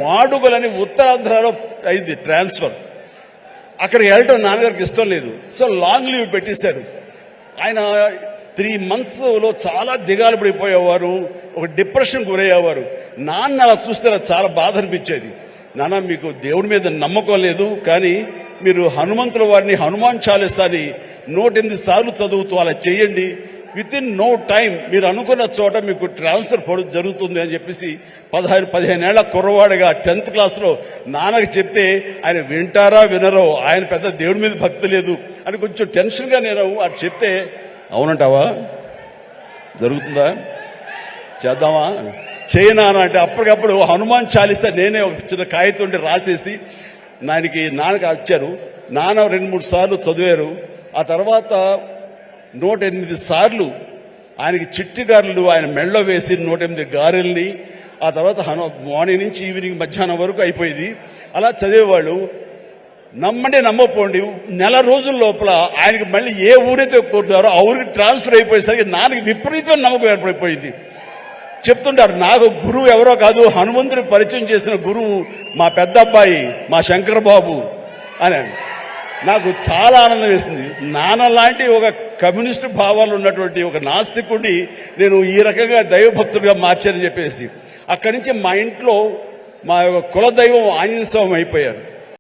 మాడుగులని ఉత్తరాంధ్రలో అయింది ట్రాన్స్ఫర్. అక్కడికి వెళ్ళటం నాన్నగారికి ఇష్టం లేదు. సో లాంగ్ లీవ్ పెట్టేశారు. ఆయన 3 monthsలో చాలా దిగాలు పడిపోయేవారు, ఒక డిప్రెషన్ గురయ్యేవారు. నాన్న అలా చూస్తే నాకు చాలా బాధ అనిపించేది. నాన్న, మీకు దేవుడి మీద నమ్మకం లేదు, కానీ మీరు హనుమంతుల వారిని హనుమాన్ చాలీసాని 108 సార్లు చదువుతూ అలా చేయండి. విత్ ఇన్ నో టైం మీరు అనుకున్న చోట మీకు ట్రాన్స్ఫర్ జరుగుతుంది అని చెప్పేసి 15 ఏళ్ల కుర్రవాడిగా 10th క్లాస్లో నాన్నకి చెప్తే ఆయన వింటారా వినరో, ఆయన పెద్ద దేవుడి మీద భక్తి లేదు అని కొంచెం టెన్షన్గా నేను అది చెప్తే, అవునంటావా, జరుగుతుందా, చేద్దామా, చేయనా అంటే అప్పటికప్పుడు హనుమాన్ చాలీసా నేనే ఒక చిన్న కాగితం రాసేసి నాన్నకి వచ్చారు. నాన్న 2-3 సార్లు చదివారు. ఆ తర్వాత 108 సార్లు ఆయనకి చిట్టి గారెలు ఆయన మెళ్ళో వేసి 108 గారెల్ని, ఆ తర్వాత మార్నింగ్ నుంచి ఈవినింగ్ మధ్యాహ్నం వరకు అయిపోయింది. అలా చదివేవాళ్ళు. నమ్మండి నమ్మపోండి, 1 నెల రోజుల లోపల ఆయనకి మళ్ళీ ఏ ఊరైతే కోరుతారో ఆ ఊరికి ట్రాన్స్ఫర్ అయిపోయేసరికి నాన్నకి విపరీతమైన నమ్మకం ఏర్పడిపోయింది. చెప్తుంటారు, నాకు గురువు ఎవరో కాదు, హనుమంతుడికి పరిచయం చేసిన గురువు మా పెద్ద అబ్బాయి, మా శంకర్ బాబు అని. నాకు చాలా ఆనందం వేసింది. నాన్న లాంటి ఒక కమ్యూనిస్టు భావాలు ఉన్నటువంటి ఒక నాస్తికుడిని నేను ఈ రకంగా దైవభక్తుడిగా మార్చానని చెప్పేసి అక్కడి నుంచి మా ఇంట్లో మా కులదైవం ఆంజనేయ స్వామి అయిపోయారు.